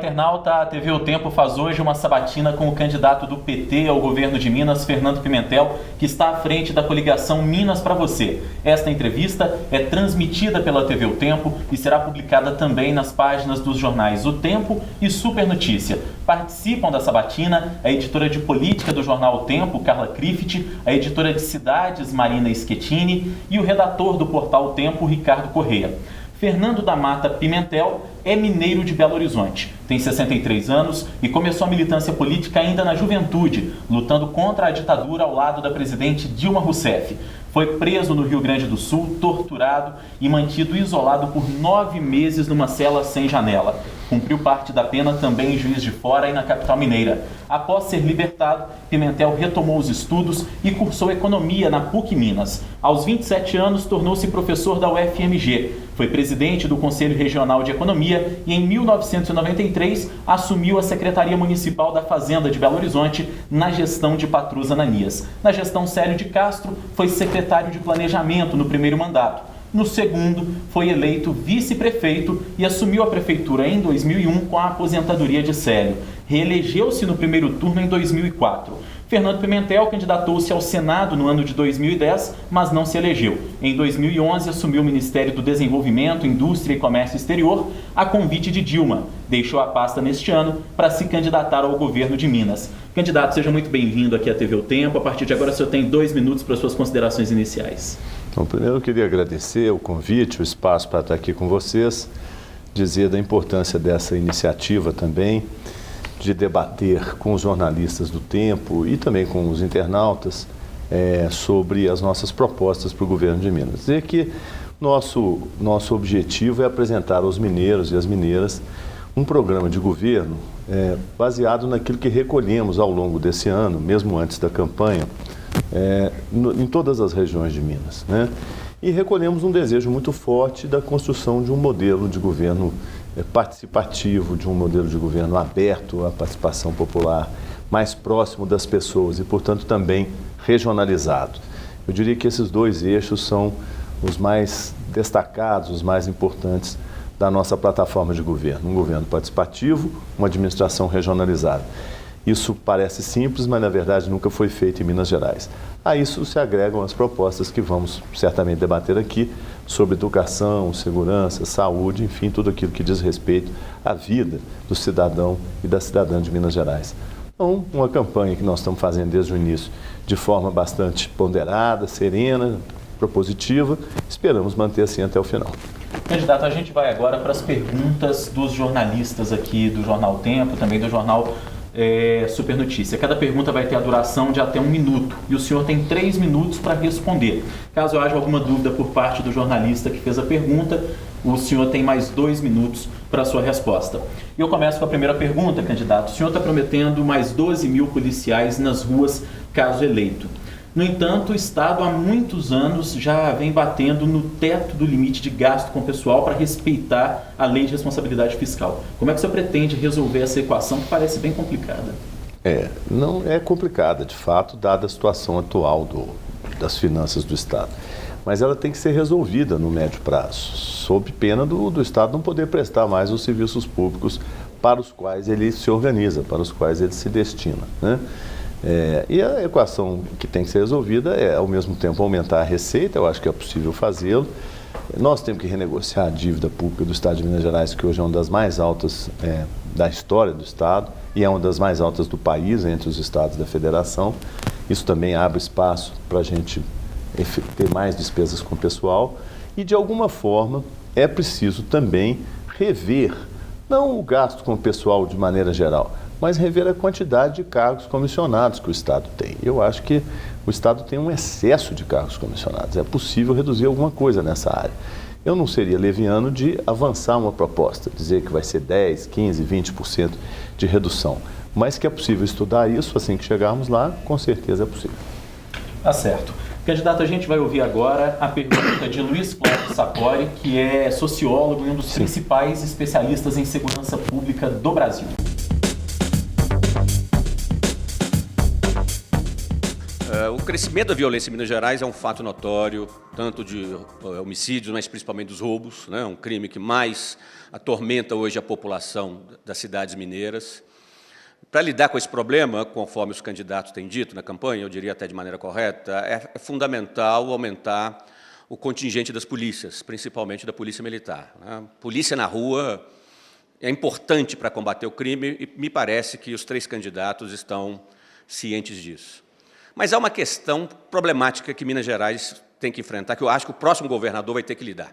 internauta, a TV O Tempo faz hoje uma sabatina com o candidato do PT ao governo de Minas, Fernando Pimentel, que está à frente da coligação Minas pra Você. Esta entrevista é transmitida pela TV O Tempo e será publicada também nas páginas dos jornais O Tempo e Super Notícia. Participam da sabatina a editora de política do jornal O Tempo, Carla Crift, a editora de cidades, Marina Schettini, e o redator do portal O Tempo, Ricardo Correia. Fernando da Mata Pimentel é mineiro de Belo Horizonte, tem 63 anos e começou a militância política ainda na juventude, lutando contra a ditadura ao lado da presidente Dilma Rousseff. Foi preso no Rio Grande do Sul, torturado e mantido isolado por 9 meses numa cela sem janela. Cumpriu parte da pena também em Juiz de Fora e na capital mineira. Após ser libertado, Pimentel retomou os estudos e cursou economia na PUC Minas. Aos 27 anos, tornou-se professor da UFMG. Foi presidente do Conselho Regional de Economia e, em 1993, assumiu a Secretaria Municipal da Fazenda de Belo Horizonte na gestão de Patrus Ananias. Na gestão Célio de Castro, foi secretário de Planejamento no primeiro mandato. No segundo, foi eleito vice-prefeito e assumiu a prefeitura em 2001 com a aposentadoria de Célio. Reelegeu-se no primeiro turno em 2004. Fernando Pimentel candidatou-se ao Senado no ano de 2010, mas não se elegeu. Em 2011, assumiu o Ministério do Desenvolvimento, Indústria e Comércio Exterior, a convite de Dilma. Deixou a pasta neste ano para se candidatar ao governo de Minas. Candidato, seja muito bem-vindo aqui à TV O Tempo. A partir de agora, o senhor tem 2 minutos para suas considerações iniciais. Então, primeiro eu queria agradecer o convite, o espaço para estar aqui com vocês, dizer da importância dessa iniciativa também, de debater com os jornalistas do Tempo e também com os internautas sobre as nossas propostas para o governo de Minas. Dizer que nosso objetivo é apresentar aos mineiros e às mineiras um programa de governo baseado naquilo que recolhemos ao longo desse ano, mesmo antes da campanha, em todas as regiões de Minas, né? E recolhemos um desejo muito forte da construção de um modelo de governo participativo, de um modelo de governo aberto à participação popular, mais próximo das pessoas e, portanto, também regionalizado. Eu diria que esses 2 eixos são os mais destacados, os mais importantes da nossa plataforma de governo. Um governo participativo, uma administração regionalizada. Isso parece simples, mas na verdade nunca foi feito em Minas Gerais. A isso se agregam as propostas que vamos certamente debater aqui sobre educação, segurança, saúde, enfim, tudo aquilo que diz respeito à vida do cidadão e da cidadã de Minas Gerais. Então, uma campanha que nós estamos fazendo desde o início de forma bastante ponderada, serena, propositiva, esperamos manter assim até o final. Candidato, a gente vai agora para as perguntas dos jornalistas aqui do Jornal O Tempo, também do Jornal Super Notícia. Cada pergunta vai ter a duração de até 1 minuto e o senhor tem 3 minutos para responder. Caso haja alguma dúvida por parte do jornalista que fez a pergunta, o senhor tem mais 2 minutos para a sua resposta. E eu começo com a primeira pergunta, candidato. O senhor está prometendo mais 12 mil policiais nas ruas caso eleito. No entanto, o Estado há muitos anos já vem batendo no teto do limite de gasto com o pessoal para respeitar a lei de responsabilidade fiscal. Como é que o senhor pretende resolver essa equação que parece bem complicada? Não é complicada, de fato, dada a situação atual das finanças do Estado. Mas ela tem que ser resolvida no médio prazo, sob pena do Estado não poder prestar mais os serviços públicos para os quais ele se organiza, para os quais ele se destina, né? E a equação que tem que ser resolvida é, ao mesmo tempo, aumentar a receita. Eu acho que é possível fazê-lo. Nós temos que renegociar a dívida pública do Estado de Minas Gerais, que hoje é uma das mais altas da história do Estado e é uma das mais altas do país, entre os estados da federação. Isso também abre espaço para a gente ter mais despesas com o pessoal e, de alguma forma, é preciso também rever, não o gasto com o pessoal de maneira geral, mas rever a quantidade de cargos comissionados que o Estado tem. Eu acho que o Estado tem um excesso de cargos comissionados. É possível reduzir alguma coisa nessa área. Eu não seria leviano de avançar uma proposta, dizer que vai ser 10, 15, 20% de redução. Mas que é possível estudar isso, assim que chegarmos lá, com certeza é possível. Tá certo. Candidato, a gente vai ouvir agora a pergunta de Luiz Cláudio Sapori, que é sociólogo e um dos principais especialistas em segurança pública do Brasil. O crescimento da violência em Minas Gerais é um fato notório, tanto de homicídios, mas principalmente dos roubos, né? Um crime que mais atormenta hoje a população das cidades mineiras. Para lidar com esse problema, conforme os candidatos têm dito na campanha, eu diria até de maneira correta, é fundamental aumentar o contingente das polícias, principalmente da polícia militar, né? Polícia na rua é importante para combater o crime e me parece que os três candidatos estão cientes disso. Mas há uma questão problemática que Minas Gerais tem que enfrentar, que eu acho que o próximo governador vai ter que lidar.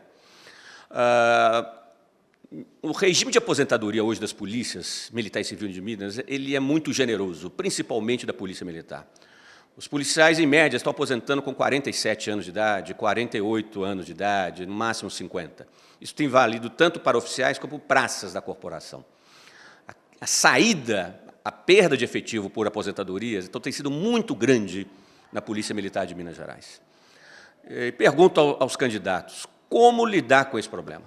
O regime de aposentadoria hoje das polícias militar e civil de Minas, ele é muito generoso, principalmente da polícia militar. Os policiais, em média, estão aposentando com 47 anos de idade, 48 anos de idade, no máximo 50. Isso tem valido tanto para oficiais como praças da corporação. A saída, a perda de efetivo por aposentadorias, então, tem sido muito grande na Polícia Militar de Minas Gerais. Pergunto aos candidatos, como lidar com esse problema?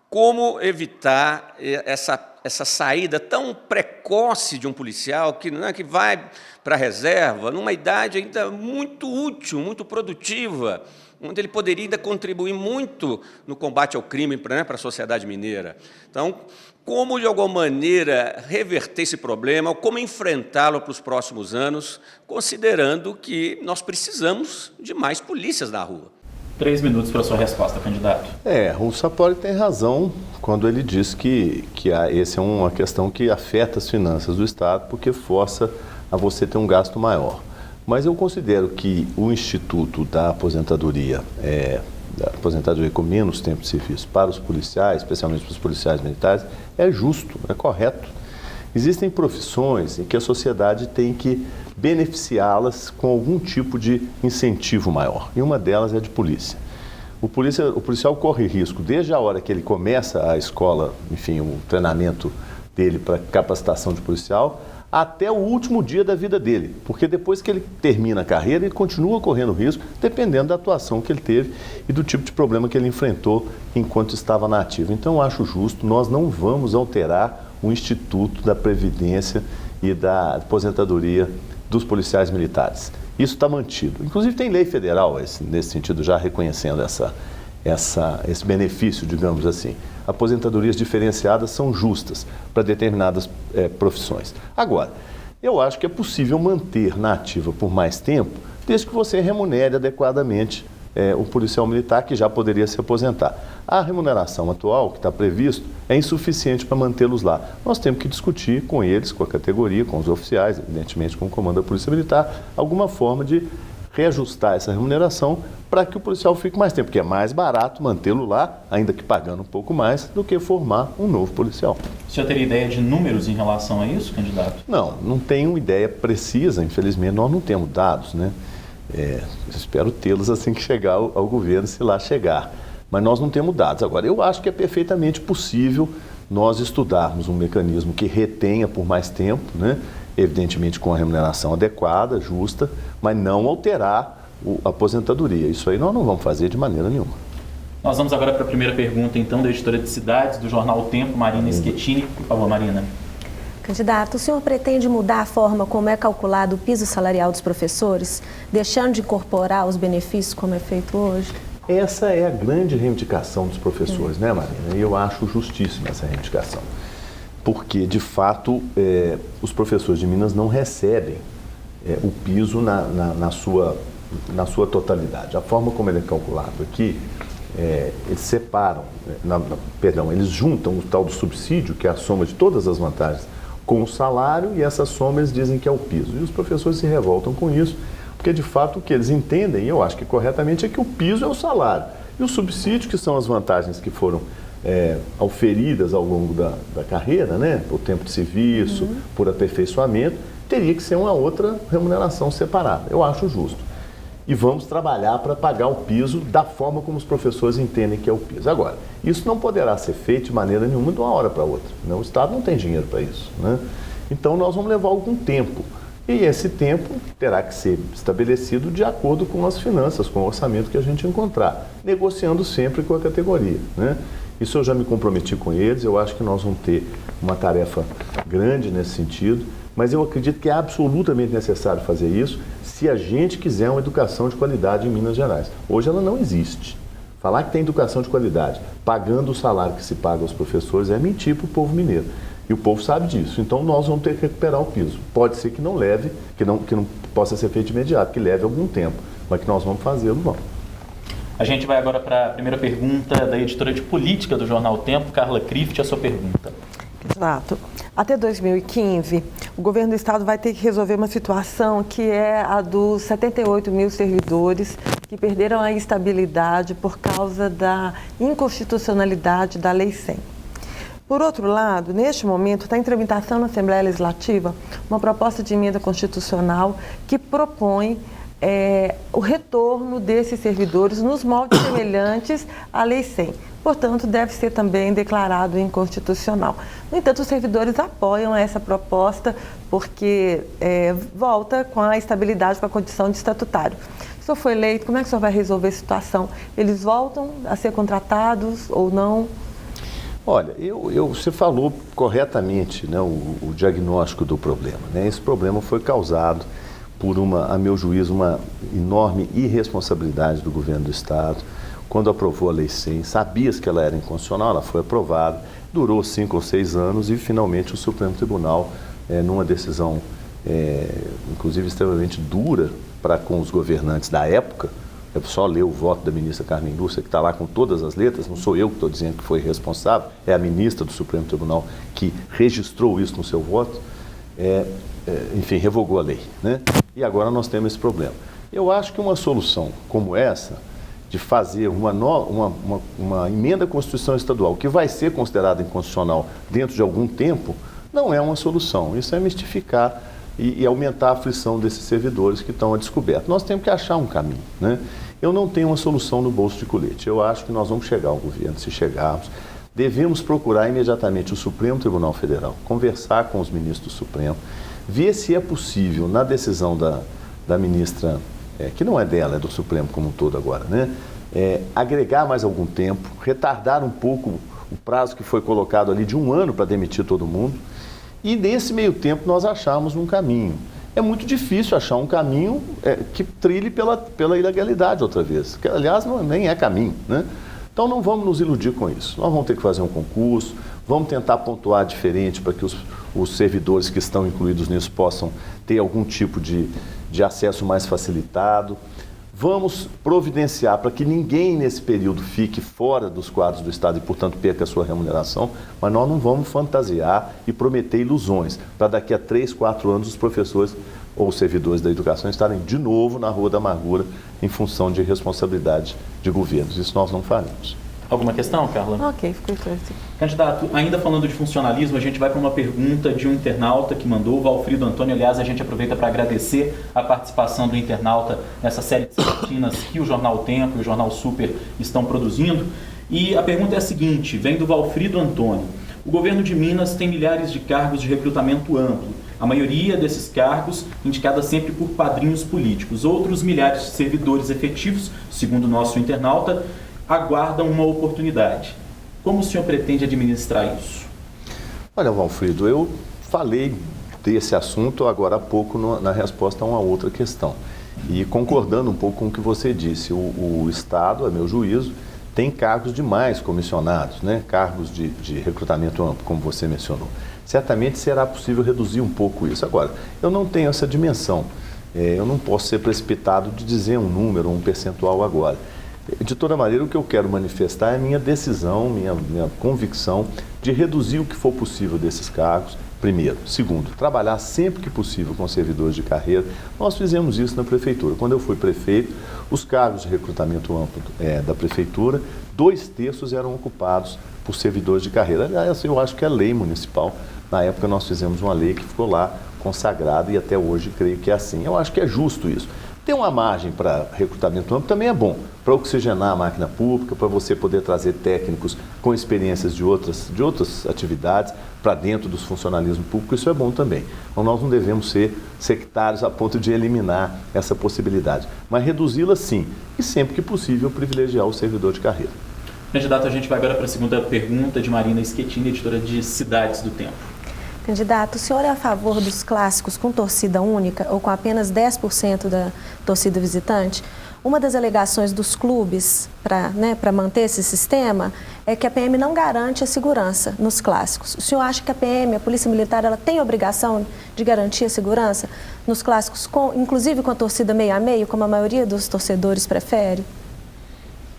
Como evitar essa saída tão precoce de um policial que vai para a reserva, numa idade ainda muito útil, muito produtiva, onde ele poderia ainda contribuir muito no combate ao crime para a sociedade mineira. Então, como, de alguma maneira, reverter esse problema, ou como enfrentá-lo para os próximos anos, considerando que nós precisamos de mais polícias na rua? 3 minutos para a sua resposta, candidato. O Sapori tem razão quando ele diz que essa é uma questão que afeta as finanças do Estado, porque força a você ter um gasto maior. Mas eu considero que o Instituto da Aposentadoria, com menos tempo de serviço para os policiais, especialmente para os policiais militares, é justo, é correto. Existem profissões em que a sociedade tem que beneficiá-las com algum tipo de incentivo maior, e uma delas é a de polícia. O policial corre risco, desde a hora que ele começa a escola, enfim, o treinamento dele para capacitação de policial, até o último dia da vida dele, porque depois que ele termina a carreira, ele continua correndo risco, dependendo da atuação que ele teve e do tipo de problema que ele enfrentou enquanto estava na ativa. Então, eu acho justo, nós não vamos alterar o Instituto da Previdência e da Aposentadoria dos policiais militares. Isso está mantido. Inclusive, tem lei federal nesse sentido, já reconhecendo esse benefício, digamos assim. Aposentadorias diferenciadas são justas para determinadas profissões. Agora, eu acho que é possível manter na ativa por mais tempo, desde que você remunere adequadamente o policial militar que já poderia se aposentar. A remuneração atual, que está previsto, é insuficiente para mantê-los lá. Nós temos que discutir com eles, com a categoria, com os oficiais, evidentemente com o comando da Polícia Militar, alguma forma de reajustar essa remuneração para que o policial fique mais tempo, porque é mais barato mantê-lo lá, ainda que pagando um pouco mais, do que formar um novo policial. O senhor teria ideia de números em relação a isso, candidato? Não tenho ideia precisa, infelizmente nós não temos dados, né? Espero tê-los assim que chegar ao governo, se lá chegar. Mas nós não temos dados. Agora, eu acho que é perfeitamente possível nós estudarmos um mecanismo que retenha por mais tempo, né? Evidentemente com a remuneração adequada, justa, mas não alterar a aposentadoria. Isso aí nós não vamos fazer de maneira nenhuma. Nós vamos agora para a primeira pergunta, então, da editora de Cidades, do jornal O Tempo, Marina Schettini. Por favor, Marina. Candidato, o senhor pretende mudar a forma como é calculado o piso salarial dos professores, deixando de incorporar os benefícios como é feito hoje? Essa é a grande reivindicação dos professores, né, Marina? E eu acho justíssima essa reivindicação. Porque, de fato, os professores de Minas não recebem o piso na sua totalidade. A forma como ele é calculado aqui, eles separam, eles juntam o tal do subsídio, que é a soma de todas as vantagens, com o salário, e essa soma eles dizem que é o piso. E os professores se revoltam com isso, porque, de fato, o que eles entendem, e eu acho que corretamente, é que o piso é o salário. E o subsídio, que são as vantagens que foram auferidas ao longo da carreira, né, por tempo de serviço, por aperfeiçoamento, teria que ser uma outra remuneração separada. Eu acho justo. E vamos trabalhar para pagar o piso da forma como os professores entendem que é o piso. Agora, isso não poderá ser feito de maneira nenhuma de uma hora para outra, né? O Estado não tem dinheiro para isso, né? Então nós vamos levar algum tempo. E esse tempo terá que ser estabelecido de acordo com as finanças, com o orçamento que a gente encontrar, negociando sempre com a categoria, né? Isso eu já me comprometi com eles, eu acho que nós vamos ter uma tarefa grande nesse sentido, mas eu acredito que é absolutamente necessário fazer isso se a gente quiser uma educação de qualidade em Minas Gerais. Hoje ela não existe. Falar que tem educação de qualidade, pagando o salário que se paga aos professores, é mentir para o povo mineiro. E o povo sabe disso. Então nós vamos ter que recuperar o piso. Pode ser que não leve, que não possa ser feito de imediato, que leve algum tempo, mas que nós vamos fazê-lo, vamos. A gente vai agora para a primeira pergunta da editora de política do Jornal Tempo, Carla Crift, a sua pergunta. Exato. Até 2015, o governo do estado vai ter que resolver uma situação que é a dos 78 mil servidores que perderam a estabilidade por causa da inconstitucionalidade da Lei 100. Por outro lado, neste momento está em tramitação na Assembleia Legislativa uma proposta de emenda constitucional que propõe o retorno desses servidores nos moldes semelhantes à Lei 100. Portanto, deve ser também declarado inconstitucional. No entanto, os servidores apoiam essa proposta porque volta com a estabilidade, com a condição de estatutário. Se o senhor for eleito, como é que o senhor vai resolver a situação? Eles voltam a ser contratados ou não? Olha, você falou corretamente, né, o diagnóstico do problema. Né? Esse problema foi causado por a meu juízo, uma enorme irresponsabilidade do governo do estado. Quando aprovou a Lei 100, sabia-se que ela era inconstitucional, ela foi aprovada, durou 5 ou 6 anos e finalmente o Supremo Tribunal, numa decisão inclusive extremamente dura com os governantes da época, é só ler o voto da ministra Carmen Lúcia, que está lá com todas as letras, não sou eu que estou dizendo que foi responsável, é a ministra do Supremo Tribunal que registrou isso no seu voto, enfim, revogou a lei, né? E agora nós temos esse problema. Eu acho que uma solução como essa, de fazer uma emenda à Constituição Estadual, que vai ser considerada inconstitucional dentro de algum tempo, não é uma solução. Isso é mistificar e aumentar a aflição desses servidores que estão a descoberto. Nós temos que achar um caminho, né? Eu não tenho uma solução no bolso de colete. Eu acho que nós vamos chegar ao governo, se chegarmos, devemos procurar imediatamente o Supremo Tribunal Federal, conversar com os ministros do Supremo, ver se é possível, na decisão da ministra, que não é dela, é do Supremo como um todo agora, né? Agregar mais algum tempo, retardar um pouco o prazo que foi colocado ali de 1 ano para demitir todo mundo, e nesse meio tempo nós acharmos um caminho. É muito difícil achar um caminho que trilhe pela ilegalidade outra vez, que aliás nem é caminho, né? Então não vamos nos iludir com isso. Nós vamos ter que fazer um concurso, vamos tentar pontuar diferente para que os servidores que estão incluídos nisso possam ter algum tipo de acesso mais facilitado. Vamos providenciar para que ninguém nesse período fique fora dos quadros do Estado e, portanto, perca a sua remuneração, mas nós não vamos fantasiar e prometer ilusões para daqui a 3, 4 anos os professores ou os servidores da educação estarem de novo na Rua da Amargura em função de responsabilidade de governos. Isso nós não faremos. Alguma questão, Carla? Ok, ficou esclarecido. Candidato, ainda falando de funcionalismo, a gente vai para uma pergunta de um internauta que mandou, o Valfrido Antônio. Aliás, a gente aproveita para agradecer a participação do internauta nessa série de sabatinas que o Jornal Tempo e o Jornal Super estão produzindo. E a pergunta é a seguinte, vem do Valfrido Antônio. O governo de Minas tem milhares de cargos de recrutamento amplo. A maioria desses cargos indicada sempre por padrinhos políticos. Outros milhares de servidores efetivos, segundo o nosso internauta, aguardam uma oportunidade. Como o senhor pretende administrar isso? Olha, Valfrido, eu falei desse assunto agora há pouco na resposta a uma outra questão. E concordando um pouco com o que você disse, o Estado, a meu juízo, tem cargos demais comissionados, né? Cargos de recrutamento amplo, como você mencionou. Certamente será possível reduzir um pouco isso. Agora, eu não tenho essa dimensão. Eu não posso ser precipitado de dizer um número, um percentual agora. De toda maneira, o que eu quero manifestar é a minha decisão, minha convicção de reduzir o que for possível desses cargos, primeiro. Segundo, trabalhar sempre que possível com servidores de carreira. Nós fizemos isso na Prefeitura. Quando eu fui prefeito, os cargos de recrutamento amplo da Prefeitura, 2/3 eram ocupados por servidores de carreira. Aliás, eu acho que é lei municipal. Na época, nós fizemos uma lei que ficou lá consagrada e até hoje creio que é assim. Eu acho que é justo isso. Ter uma margem para recrutamento amplo também é bom, para oxigenar a máquina pública, para você poder trazer técnicos com experiências de outras atividades para dentro dos funcionalismo público, isso é bom também. Então nós não devemos ser sectários a ponto de eliminar essa possibilidade, mas reduzi-la sim, e sempre que possível privilegiar o servidor de carreira. Candidato, a gente vai agora para a segunda pergunta de Marina Schettini, editora de Cidades do Tempo. Candidato, o senhor é a favor dos clássicos com torcida única ou com apenas 10% da torcida visitante? Uma das alegações dos clubes para manter esse sistema é que a PM não garante a segurança nos clássicos. O senhor acha que a PM, a Polícia Militar, ela tem a obrigação de garantir a segurança nos clássicos, inclusive com a torcida meio a meio, como a maioria dos torcedores prefere?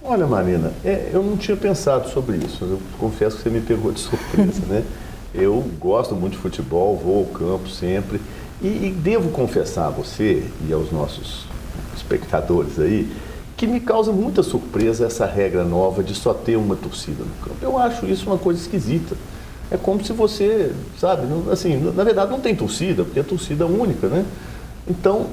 Olha, Marina, eu não tinha pensado sobre isso. Eu confesso que você me pegou de surpresa, né? Eu gosto muito de futebol, vou ao campo sempre e devo confessar a você e aos nossos espectadores aí que me causa muita surpresa essa regra nova de só ter uma torcida no campo. Eu acho isso uma coisa esquisita. É como se você, sabe, assim, na verdade não tem torcida, porque é torcida única, né? Então,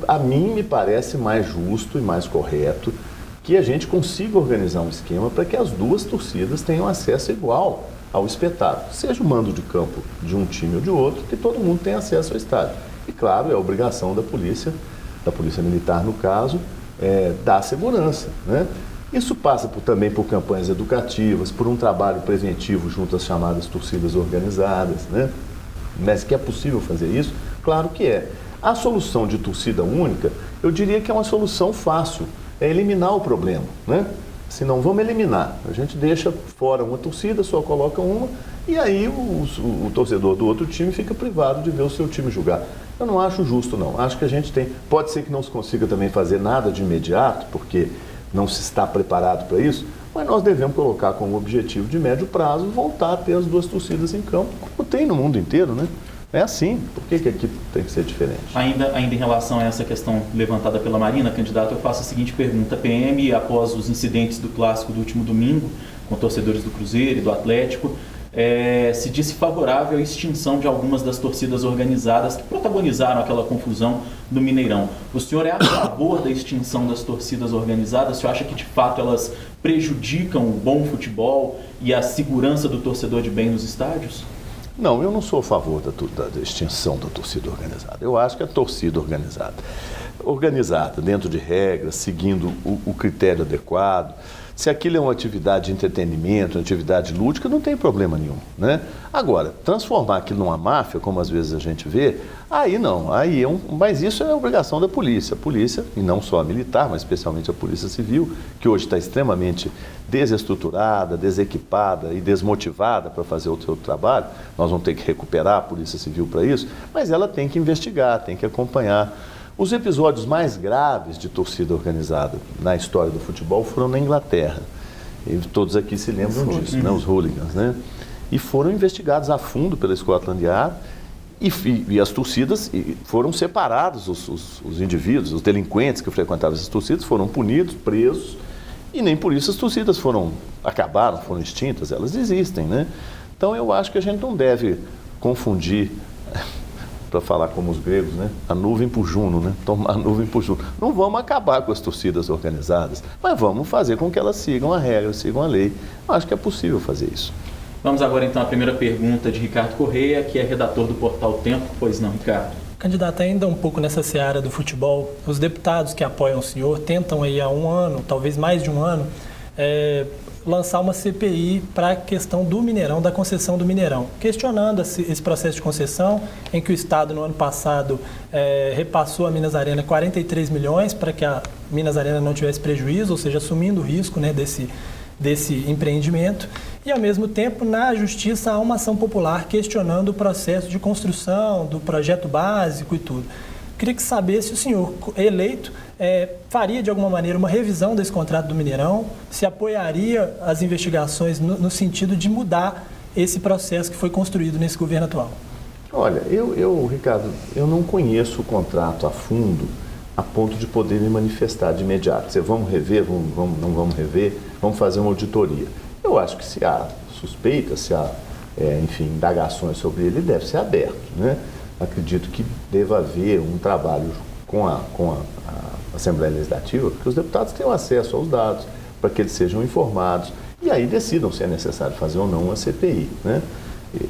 a mim me parece mais justo e mais correto que a gente consiga organizar um esquema para que as duas torcidas tenham acesso igual ao espetáculo, seja o mando de campo de um time ou de outro, que todo mundo tenha acesso ao estádio. E claro, é a obrigação da polícia militar no caso, dar segurança, né? Isso passa também por campanhas educativas, por um trabalho preventivo junto às chamadas torcidas organizadas, né? Mas que é possível fazer isso? Claro que é. A solução de torcida única, eu diria que é uma solução fácil, é eliminar o problema, né? Se não, vamos eliminar. A gente deixa fora uma torcida, só coloca uma, e aí o torcedor do outro time fica privado de ver o seu time jogar. Eu não acho justo, não. Acho que a gente tem... Pode ser que não se consiga também fazer nada de imediato, porque não se está preparado para isso, mas nós devemos colocar como objetivo de médio prazo voltar a ter as duas torcidas em campo, como tem no mundo inteiro, né? É assim. Por que aqui tem que ser diferente? Ainda em relação a essa questão levantada pela Marina, candidato, eu faço a seguinte pergunta. A PM, após os incidentes do clássico do último domingo, com torcedores do Cruzeiro e do Atlético, se disse favorável à extinção de algumas das torcidas organizadas que protagonizaram aquela confusão no Mineirão. O senhor é a favor da extinção das torcidas organizadas? O senhor acha que, de fato, elas prejudicam o bom futebol e a segurança do torcedor de bem nos estádios? Não, eu não sou a favor da extinção da torcida organizada. Eu acho que a torcida organizada dentro de regras, seguindo o critério adequado, se aquilo é uma atividade de entretenimento, uma atividade lúdica, não tem problema nenhum, né? Agora, transformar aquilo numa máfia, como às vezes a gente vê, aí não, mas isso é obrigação da polícia. A polícia, e não só a militar, mas especialmente a polícia civil, que hoje está extremamente desestruturada, desequipada e desmotivada para fazer o seu trabalho. Nós vamos ter que recuperar a polícia civil para isso, mas ela tem que investigar, tem que acompanhar. Os episódios mais graves de torcida organizada na história do futebol foram na Inglaterra. E todos aqui se lembram disso, né? Os hooligans, né? E foram investigados a fundo pela Scotland Yard e as torcidas foram separados, os indivíduos, os delinquentes que frequentavam essas torcidas foram punidos, presos, e nem por isso as torcidas foram extintas, elas existem, né? Então eu acho que a gente não deve confundir, para falar como os gregos, né? A nuvem por Juno, né? Tomar a nuvem por Juno. Não vamos acabar com as torcidas organizadas, mas vamos fazer com que elas sigam a regra, sigam a lei. Eu acho que é possível fazer isso. Vamos agora então à primeira pergunta de Ricardo Correia, que é redator do portal Tempo. Pois não, Ricardo? Candidato, ainda um pouco nessa seara do futebol, os deputados que apoiam o senhor tentam aí há um ano, talvez mais de um ano, lançar uma CPI para a questão do Mineirão, da concessão do Mineirão, questionando esse processo de concessão em que o Estado, no ano passado, repassou a Minas Arena 43 milhões para que a Minas Arena não tivesse prejuízo, ou seja, assumindo o risco, né, desse empreendimento. E, ao mesmo tempo, na Justiça há uma ação popular questionando o processo de construção, do projeto básico e tudo. Queria saber se o senhor, eleito, faria de alguma maneira uma revisão desse contrato do Mineirão, se apoiaria as investigações no sentido de mudar esse processo que foi construído nesse governo atual. Olha, Ricardo, eu não conheço o contrato a fundo a ponto de poder me manifestar de imediato. Vamos rever, não vamos rever, vamos fazer uma auditoria. Eu acho que se há suspeita, se há, indagações sobre ele, deve ser aberto, né? Acredito que deva haver um trabalho com a Assembleia Legislativa, porque os deputados tenham acesso aos dados, para que eles sejam informados, e aí decidam se é necessário fazer ou não uma CPI, né?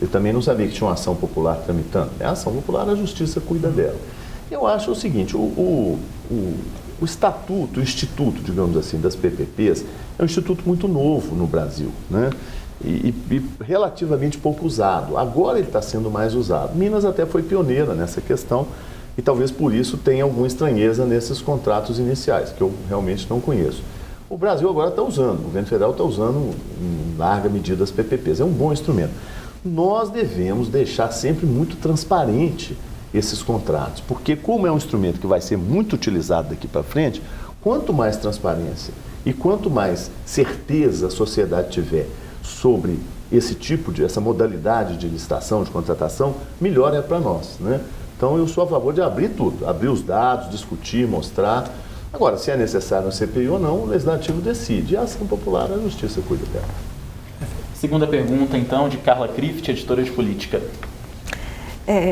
Eu também não sabia que tinha uma ação popular tramitando. A ação popular, a Justiça cuida dela. Eu acho o seguinte, o estatuto, o instituto, digamos assim, das PPPs, é um instituto muito novo no Brasil, né? e relativamente pouco usado. Agora ele está sendo mais usado. Minas até foi pioneira nessa questão e talvez por isso tenha alguma estranheza nesses contratos iniciais, que eu realmente não conheço. O Brasil agora está usando, o governo federal está usando em larga medida as PPPs, é um bom instrumento. Nós devemos deixar sempre muito transparente esses contratos, porque como é um instrumento que vai ser muito utilizado daqui para frente, quanto mais transparência e quanto mais certeza a sociedade tiver sobre essa modalidade de licitação, de contratação, melhor é para nós, né? Então eu sou a favor de abrir tudo, abrir os dados, discutir, mostrar. Agora, se é necessário a CPI ou não, o Legislativo decide. E a ação popular, a Justiça cuida dela. Segunda pergunta, então, de Carla Krift, editora de política.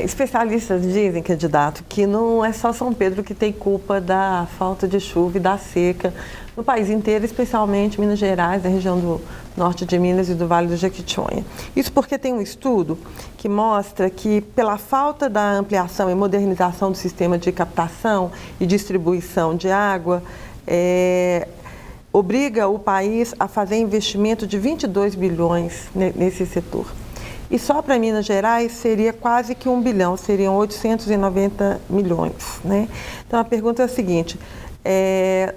Especialistas dizem, candidato, que não é só São Pedro que tem culpa da falta de chuva e da seca no país inteiro, especialmente Minas Gerais, na região do norte de Minas e do Vale do Jequitinhonha. Isso porque tem um estudo que mostra que, pela falta da ampliação e modernização do sistema de captação e distribuição de água, obriga o país a fazer investimento de 22 bilhões nesse setor. E só para Minas Gerais seria quase que 1 bilhão, seriam 890 milhões. Né? Então a pergunta é a seguinte,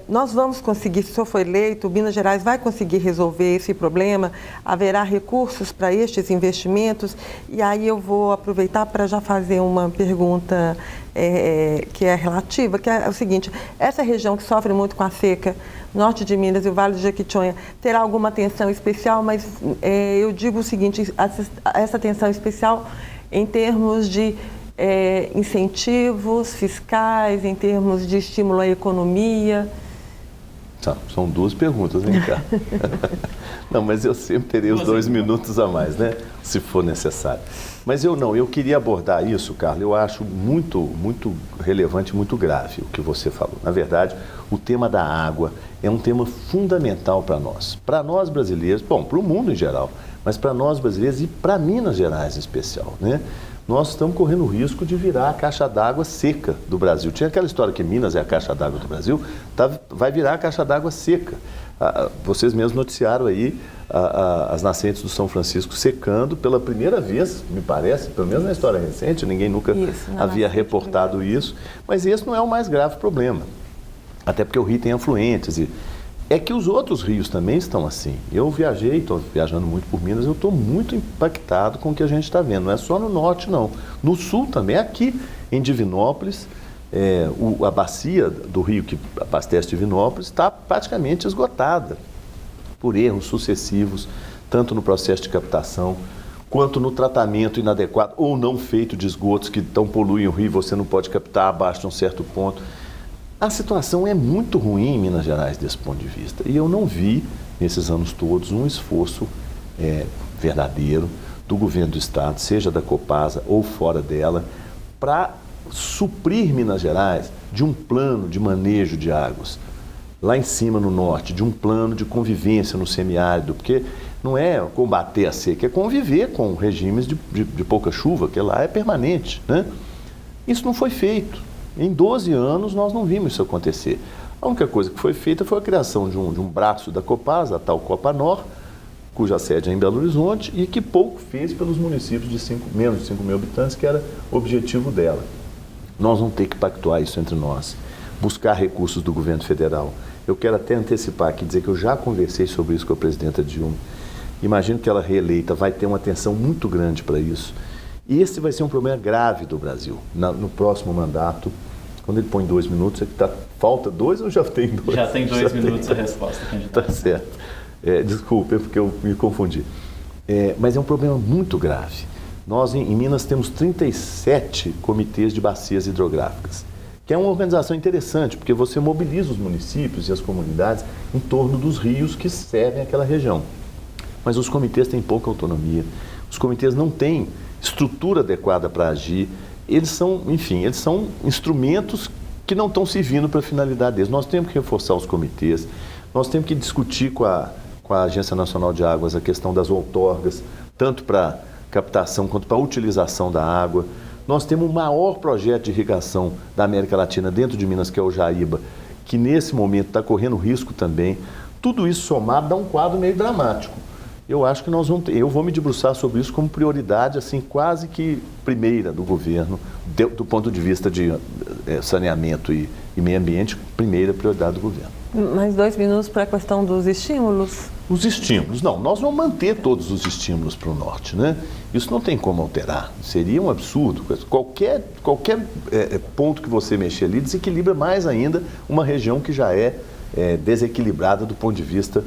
nós vamos conseguir, se o senhor for eleito, Minas Gerais vai conseguir resolver esse problema? Haverá recursos para estes investimentos? E aí eu vou aproveitar para já fazer uma pergunta que é relativa, que é o seguinte, essa região que sofre muito com a seca, norte de Minas e o Vale do Jequitinhonha, terá alguma atenção especial, mas eu digo o seguinte, essa atenção especial em termos de incentivos fiscais, em termos de estímulo à economia? São duas perguntas, hein, cara? Não, mas eu sempre terei os 2 minutos a mais, né? Se for necessário. Mas eu queria abordar isso, Carla, eu acho muito, muito relevante, muito grave o que você falou. Na verdade, o tema da água é um tema fundamental para nós brasileiros, bom, para o mundo em geral, mas para nós brasileiros e para Minas Gerais em especial, né? Nós estamos correndo o risco de virar a caixa d'água seca do Brasil. Tinha aquela história que Minas é a caixa d'água do Brasil, vai virar a caixa d'água seca. Vocês mesmos noticiaram aí as nascentes do São Francisco secando pela primeira vez, me parece, pelo menos na história recente, ninguém nunca havia reportado isso, mas esse não é o mais grave problema, até porque o rio tem afluentes e é que os outros rios também estão assim. Eu viajei, estou viajando muito por Minas, eu estou muito impactado com o que a gente está vendo. Não é só no norte, não. No sul também, aqui em Divinópolis, a bacia do rio que abastece Divinópolis está praticamente esgotada por erros sucessivos, tanto no processo de captação, quanto no tratamento inadequado ou não feito de esgotos que poluem o rio e você não pode captar abaixo de um certo ponto. A situação é muito ruim em Minas Gerais desse ponto de vista e eu não vi nesses anos todos um esforço verdadeiro do governo do estado, seja da Copasa ou fora dela, para suprir Minas Gerais de um plano de manejo de águas. Lá em cima no norte, de um plano de convivência no semiárido, porque não é combater a seca, é conviver com regimes de pouca chuva, que lá é permanente, né? Isso não foi feito. Em 12 anos nós não vimos isso acontecer. A única coisa que foi feita foi a criação de um braço da Copasa, a tal Copanor, cuja sede é em Belo Horizonte e que pouco fez pelos municípios de menos de 5 mil habitantes, que era o objetivo dela. Nós vamos ter que pactuar isso entre nós, buscar recursos do governo federal. Eu quero até antecipar aqui, dizer que eu já conversei sobre isso com a presidenta Dilma. Imagino que ela reeleita vai ter uma atenção muito grande para isso. E esse vai ser um problema grave do Brasil no próximo mandato. Quando ele põe 2 minutos, falta 2 ou já tem 2? Já tem 2 minutos a resposta, candidato. Tá certo. Desculpe, porque eu me confundi. Mas é um problema muito grave. Nós, em Minas, temos 37 comitês de bacias hidrográficas, que é uma organização interessante, porque você mobiliza os municípios e as comunidades em torno dos rios que servem aquela região. Mas os comitês têm pouca autonomia, os comitês não têm estrutura adequada para agir, eles são instrumentos que não estão servindo para a finalidade deles. Nós temos que reforçar os comitês, nós temos que discutir com a Agência Nacional de Águas a questão das outorgas, tanto para captação quanto para utilização da água. Nós temos o maior projeto de irrigação da América Latina dentro de Minas, que é o Jaíba, que nesse momento está correndo risco também. Tudo isso somado dá um quadro meio dramático. Eu acho que eu vou me debruçar sobre isso como prioridade, assim, quase que primeira do governo, do ponto de vista de saneamento e meio ambiente, primeira prioridade do governo. Mais 2 minutos para a questão dos estímulos. Os estímulos, não, nós vamos manter todos os estímulos para o norte, né? Isso não tem como alterar, seria um absurdo. Qualquer ponto que você mexer ali desequilibra mais ainda uma região que já é desequilibrada do ponto de vista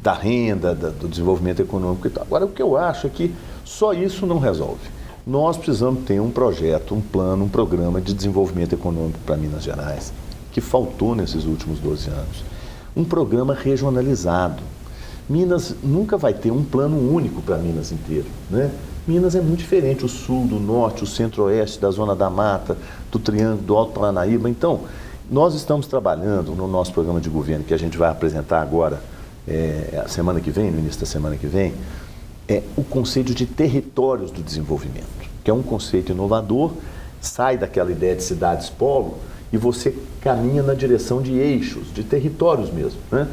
da renda, do desenvolvimento econômico e tal. Agora, o que eu acho é que só isso não resolve. Nós precisamos ter um projeto, um plano, um programa de desenvolvimento econômico para Minas Gerais, que faltou nesses últimos 12 anos. Um programa regionalizado. Minas nunca vai ter um plano único para Minas inteiro, né? Minas é muito diferente, o sul, do norte, o centro-oeste, da zona da mata, do Triângulo, do Alto Paranaíba. Então, nós estamos trabalhando no nosso programa de governo, que a gente vai apresentar agora, a semana que vem, no início da semana que vem, o conceito de territórios do desenvolvimento, que é um conceito inovador, sai daquela ideia de cidades-polo e você caminha na direção de eixos, de territórios mesmo, né?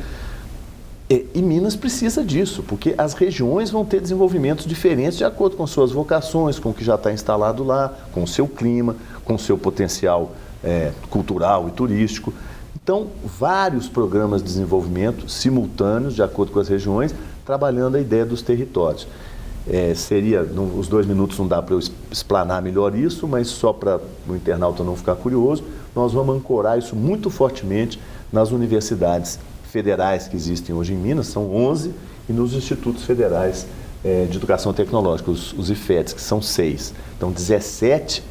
E Minas precisa disso, porque as regiões vão ter desenvolvimentos diferentes de acordo com suas vocações, com o que já está instalado lá, com o seu clima, com o seu potencial cultural e turístico. Então, vários programas de desenvolvimento simultâneos, de acordo com as regiões, trabalhando a ideia dos territórios. Os 2 minutos não dá para eu explanar melhor isso, mas só para o internauta não ficar curioso, nós vamos ancorar isso muito fortemente nas universidades federais que existem hoje em Minas, são 11, e nos institutos federais de educação tecnológica, os IFETs, que são 6. Então, 17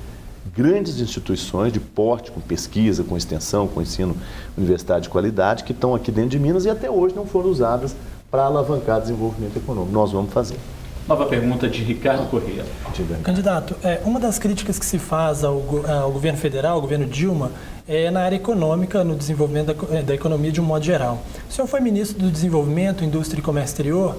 grandes instituições de porte, com pesquisa, com extensão, com ensino universitário de qualidade, que estão aqui dentro de Minas e até hoje não foram usadas para alavancar desenvolvimento econômico. Nós vamos fazer. Nova pergunta de Ricardo Corrêa. Candidato, uma das críticas que se faz ao governo federal, ao governo Dilma, é na área econômica, no desenvolvimento da economia de um modo geral. O senhor foi ministro do Desenvolvimento, Indústria e Comércio Exterior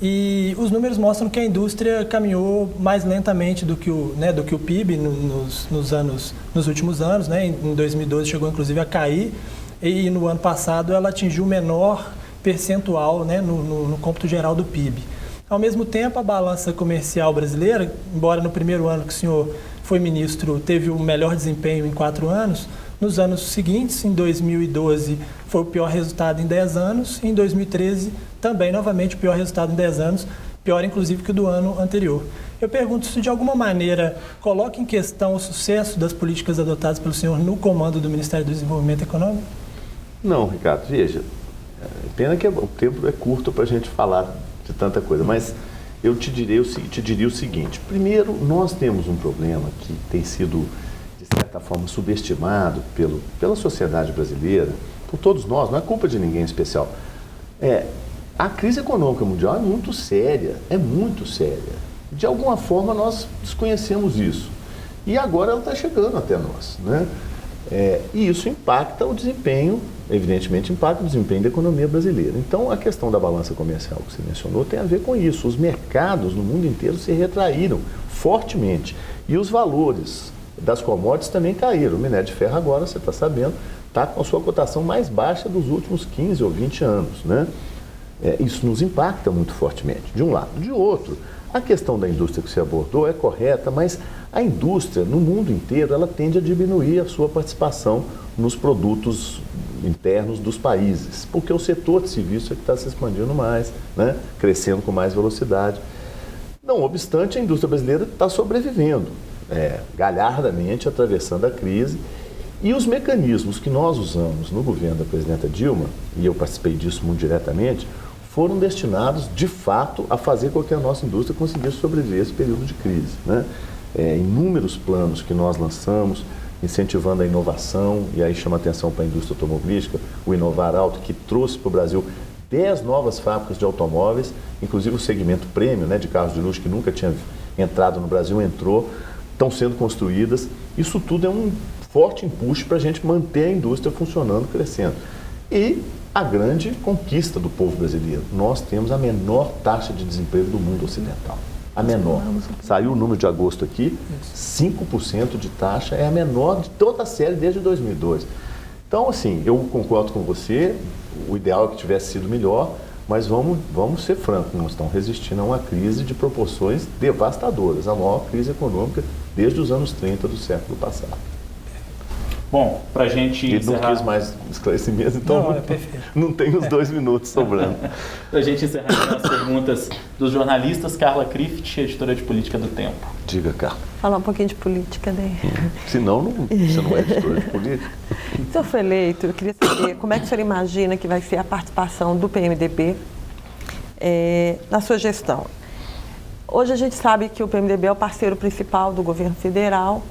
e os números mostram que a indústria caminhou mais lentamente do que o PIB nos últimos anos, né? Em 2012 chegou inclusive a cair e no ano passado ela atingiu o menor percentual, né, no cômputo geral do PIB. Ao mesmo tempo, a balança comercial brasileira, embora no primeiro ano que o senhor foi ministro teve o melhor desempenho em 4 anos, nos anos seguintes, em 2012, foi o pior resultado em 10 anos, e em 2013, também, novamente, o pior resultado em 10 anos, pior, inclusive, que o do ano anterior. Eu pergunto se, de alguma maneira, coloca em questão o sucesso das políticas adotadas pelo senhor no comando do Ministério do Desenvolvimento Econômico? Não, Ricardo, veja, pena que o tempo é curto para a gente falar de tanta coisa, mas eu te diria o seguinte: primeiro, nós temos um problema que tem sido, de certa forma, subestimado pela sociedade brasileira, por todos nós, não é culpa de ninguém em especial. A crise econômica mundial é muito séria. De alguma forma nós desconhecemos isso. E agora ela está chegando até nós, né? E isso impacta o desempenho, evidentemente impacta o desempenho da economia brasileira. Então, a questão da balança comercial que você mencionou tem a ver com isso. Os mercados no mundo inteiro se retraíram fortemente e os valores das commodities também caíram. O minério de ferro agora, você está sabendo, está com a sua cotação mais baixa dos últimos 15 ou 20 anos, né? Isso nos impacta muito fortemente, de um lado. De outro, a questão da indústria que você abordou é correta, mas a indústria, no mundo inteiro, ela tende a diminuir a sua participação nos produtos internos dos países, porque o setor de serviço é que está se expandindo mais, né? Crescendo com mais velocidade. Não obstante, a indústria brasileira está sobrevivendo, galhardamente, atravessando a crise. E os mecanismos que nós usamos no governo da presidenta Dilma, e eu participei disso muito diretamente, foram destinados, de fato, a fazer com que a nossa indústria conseguisse sobreviver esse período de crise, né? Inúmeros planos que nós lançamos, incentivando a inovação, e aí chama atenção para a indústria automobilística, o Inovar Alto, que trouxe para o Brasil 10 novas fábricas de automóveis, inclusive o segmento prêmio, né, de carros de luxo, que nunca tinha entrado no Brasil, entrou, estão sendo construídas. Isso tudo é um forte empuxo para a gente manter a indústria funcionando, crescendo. E a grande conquista do povo brasileiro: nós temos a menor taxa de desemprego do mundo ocidental. A menor. Saiu o número de agosto aqui, 5% de taxa, é a menor de toda a série desde 2002. Então, assim, eu concordo com você, o ideal é que tivesse sido melhor, Mas vamos ser francos, nós estamos resistindo a uma crise de proporções devastadoras, a maior crise econômica desde os anos 30 do século passado. Bom, para a gente encerrar... Não quis mais esclarecimento, então não tem os 2 minutos sobrando. Para a gente encerrar as perguntas dos jornalistas, Carla Crift, editora de política do Tempo. Diga, Carla. Falar um pouquinho de política, né? Senão você não é editora de política. O senhor foi eleito, eu queria saber como é que o senhor imagina que vai ser a participação do PMDB na sua gestão. Hoje a gente sabe que o PMDB é o parceiro principal do governo federal,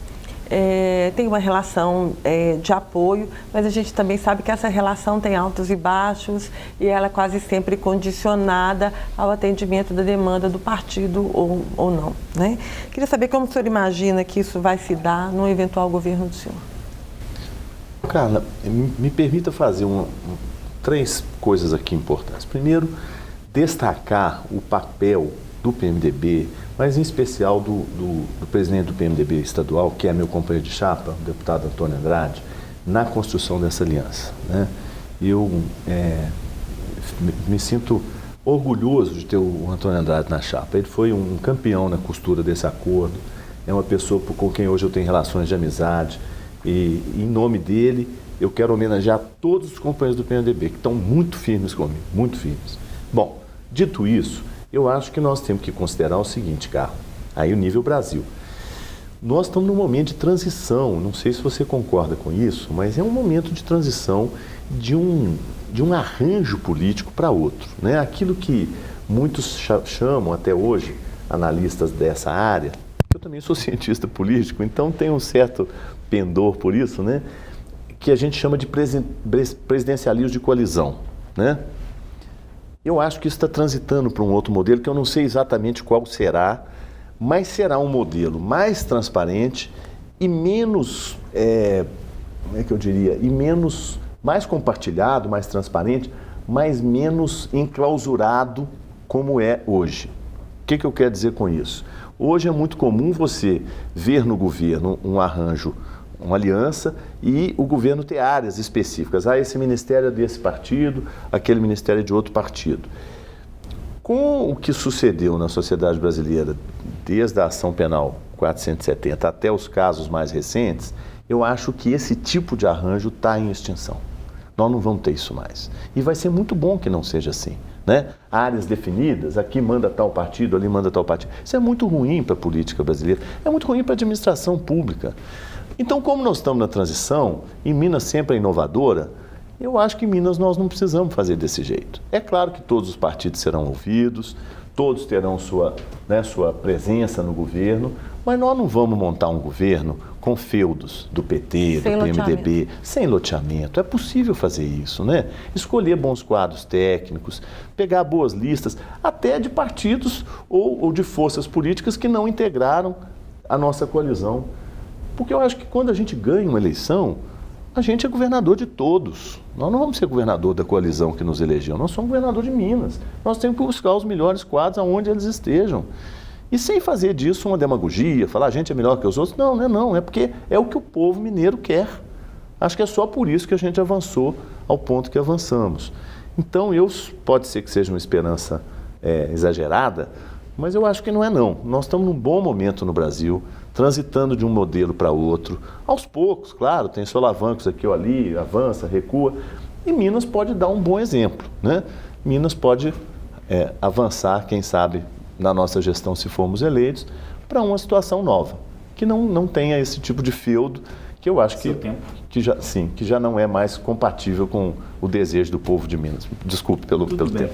tem uma relação de apoio, mas a gente também sabe que essa relação tem altos e baixos e ela é quase sempre condicionada ao atendimento da demanda do partido ou não, né? Queria saber como o senhor imagina que isso vai se dar no eventual governo do senhor. Carla, me permita fazer 3 coisas aqui importantes. Primeiro, destacar o papel do PMDB, mas em especial do presidente do PMDB estadual, que é meu companheiro de chapa, o deputado Antônio Andrade, na construção dessa aliança, né? Eu me sinto orgulhoso de ter o Antônio Andrade na chapa. Ele foi um campeão na costura desse acordo, é uma pessoa com quem hoje eu tenho relações de amizade, e em nome dele eu quero homenagear todos os companheiros do PMDB, que estão muito firmes comigo, muito firmes. Bom, dito isso, eu acho que nós temos que considerar o seguinte, Carlos, aí o nível Brasil. Nós estamos num momento de transição, não sei se você concorda com isso, mas é um momento de transição de um arranjo político para outro, né? Aquilo que muitos chamam até hoje, analistas dessa área, eu também sou cientista político, então tenho um certo pendor por isso, né? Que a gente chama de presidencialismo de coalizão, né? Eu acho que isso está transitando para um outro modelo que eu não sei exatamente qual será, mas será um modelo mais transparente e menos, como é que eu diria, mais compartilhado, mais transparente, mas menos enclausurado como é hoje. O que eu quero dizer com isso? Hoje é muito comum você ver no governo um arranjo, uma aliança, e o governo ter áreas específicas. Esse ministério é desse partido, aquele ministério é de outro partido. Com o que sucedeu na sociedade brasileira, desde a ação penal 470 até os casos mais recentes, eu acho que esse tipo de arranjo está em extinção. Nós não vamos ter isso mais. E vai ser muito bom que não seja assim, né? Áreas definidas, aqui manda tal partido, ali manda tal partido. Isso é muito ruim para a política brasileira, é muito ruim para a administração pública. Então, como nós estamos na transição, e Minas sempre é inovadora, eu acho que em Minas nós não precisamos fazer desse jeito. É claro que todos os partidos serão ouvidos, todos terão sua presença no governo, mas nós não vamos montar um governo com feudos do PT, do PMDB, sem loteamento. É possível fazer isso, né? Escolher bons quadros técnicos, pegar boas listas, até de partidos ou de forças políticas que não integraram a nossa coalizão. Porque eu acho que quando a gente ganha uma eleição, a gente é governador de todos. Nós não vamos ser governador da coalizão que nos elegeu, nós somos governador de Minas. Nós temos que buscar os melhores quadros aonde eles estejam. E sem fazer disso uma demagogia, falar a gente é melhor que os outros. Não, é porque é o que o povo mineiro quer. Acho que é só por isso que a gente avançou ao ponto que avançamos. Então, pode ser que seja uma esperança exagerada, mas eu acho que não é não. Nós estamos num bom momento no Brasil, transitando de um modelo para outro, aos poucos, claro, tem solavancos aqui ou ali, avança, recua, e Minas pode dar um bom exemplo, né? Minas pode avançar, quem sabe, na nossa gestão, se formos eleitos, para uma situação nova, que não tenha esse tipo de feudo, que eu acho que já não é mais compatível com o desejo do povo de Minas. Desculpe pelo tempo.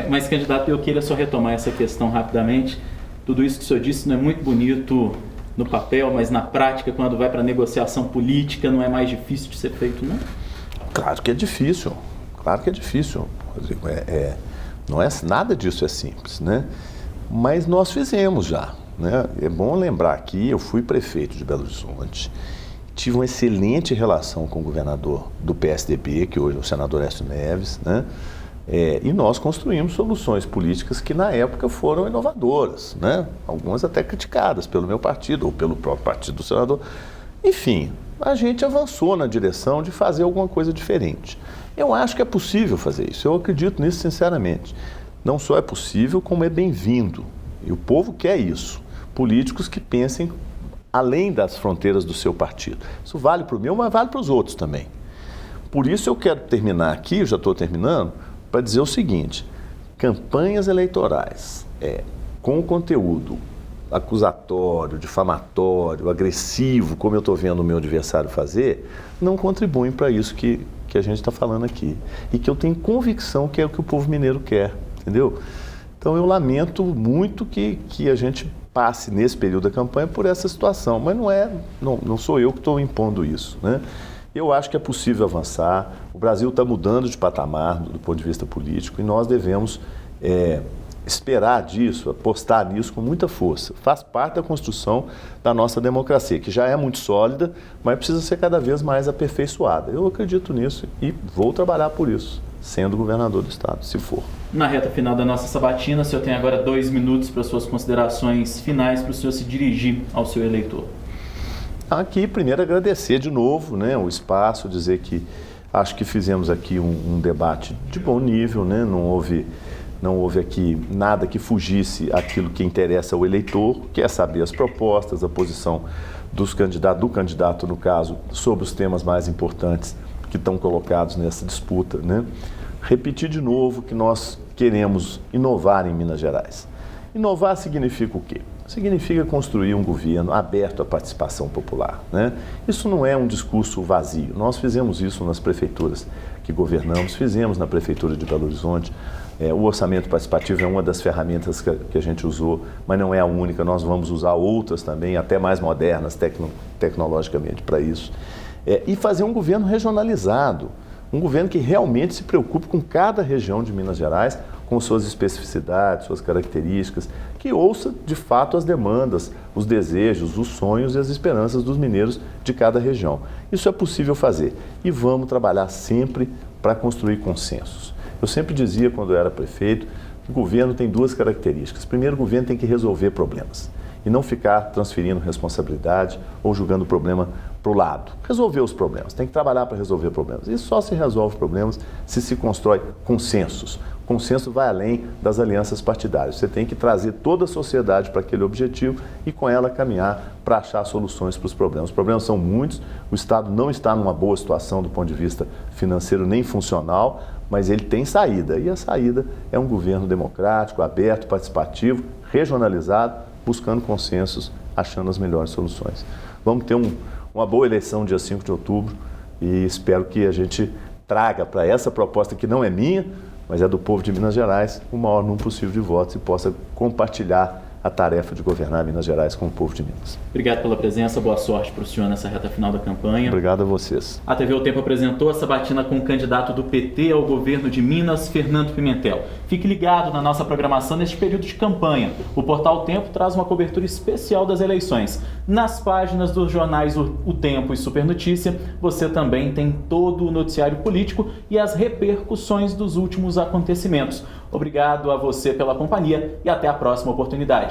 Mas, candidato, eu queria só retomar essa questão rapidamente. Tudo isso que o senhor disse não é muito bonito no papel, mas na prática, quando vai para a negociação política, não é mais difícil de ser feito, não? Claro que é difícil, Rodrigo. Não é, nada disso é simples, né? Mas nós fizemos já, né? É bom lembrar aqui, eu fui prefeito de Belo Horizonte, tive uma excelente relação com o governador do PSDB, que hoje é o senador Aécio Neves, né? E nós construímos soluções políticas que na época foram inovadoras, né? Algumas até criticadas pelo meu partido ou pelo próprio partido do senador. Enfim, a gente avançou na direção de fazer alguma coisa diferente. Eu acho que é possível fazer isso, eu acredito nisso sinceramente. Não só é possível, como é bem-vindo. E o povo quer isso. Políticos que pensem além das fronteiras do seu partido. Isso vale para o meu, mas vale para os outros também. Por isso eu quero terminar aqui, eu já estou terminando, para dizer o seguinte: campanhas eleitorais com conteúdo acusatório, difamatório, agressivo, como eu estou vendo o meu adversário fazer, não contribuem para isso que a gente está falando aqui. E que eu tenho convicção que é o que o povo mineiro quer, entendeu? Então eu lamento muito que a gente passe nesse período da campanha por essa situação, mas não sou eu que estou impondo isso, né? Eu acho que é possível avançar, o Brasil está mudando de patamar do ponto de vista político e nós devemos esperar disso, apostar nisso com muita força. Faz parte da construção da nossa democracia, que já é muito sólida, mas precisa ser cada vez mais aperfeiçoada. Eu acredito nisso e vou trabalhar por isso, sendo governador do estado, se for. Na reta final da nossa sabatina, o senhor tem agora 2 minutos para suas considerações finais, para o senhor se dirigir ao seu eleitor. Aqui, primeiro, agradecer de novo, né, o espaço, dizer que acho que fizemos aqui um debate de bom nível, né, não houve aqui nada que fugisse aquilo que interessa ao eleitor, que é saber as propostas, a posição do candidato, no caso, sobre os temas mais importantes que estão colocados nessa disputa, né? Repetir de novo que nós queremos inovar em Minas Gerais. Inovar significa o quê? Significa construir um governo aberto à participação popular, né? Isso não é um discurso vazio. Nós fizemos isso nas prefeituras que governamos, fizemos na Prefeitura de Belo Horizonte. O orçamento participativo é uma das ferramentas que a gente usou, mas não é a única. Nós vamos usar outras também, até mais modernas tecnologicamente para isso. E fazer um governo regionalizado, um governo que realmente se preocupe com cada região de Minas Gerais, com suas especificidades, suas características, que ouça de fato as demandas, os desejos, os sonhos e as esperanças dos mineiros de cada região. Isso é possível fazer e vamos trabalhar sempre para construir consensos. Eu sempre dizia, quando eu era prefeito, que o governo tem 2 características. Primeiro, o governo tem que resolver problemas e não ficar transferindo responsabilidade ou jogando o problema para o lado. Resolver os problemas, tem que trabalhar para resolver problemas. E só se resolve problemas se constrói consensos. O consenso vai além das alianças partidárias. Você tem que trazer toda a sociedade para aquele objetivo e com ela caminhar para achar soluções para os problemas. Os problemas são muitos, o Estado não está numa boa situação do ponto de vista financeiro nem funcional, mas ele tem saída. E a saída é um governo democrático, aberto, participativo, regionalizado, buscando consensos, achando as melhores soluções. Vamos ter uma boa eleição dia 5 de outubro e espero que a gente traga para essa proposta que não é minha, mas é do povo de Minas Gerais, o maior número possível de votos e possa compartilhar a tarefa de governar Minas Gerais com o povo de Minas. Obrigado pela presença, boa sorte para o senhor nessa reta final da campanha. Obrigado a vocês. A TV O Tempo apresentou a sabatina com o candidato do PT ao governo de Minas, Fernando Pimentel. Fique ligado na nossa programação neste período de campanha. O Portal Tempo traz uma cobertura especial das eleições. Nas páginas dos jornais O Tempo e Super Notícia, você também tem todo o noticiário político e as repercussões dos últimos acontecimentos. Obrigado a você pela companhia e até a próxima oportunidade.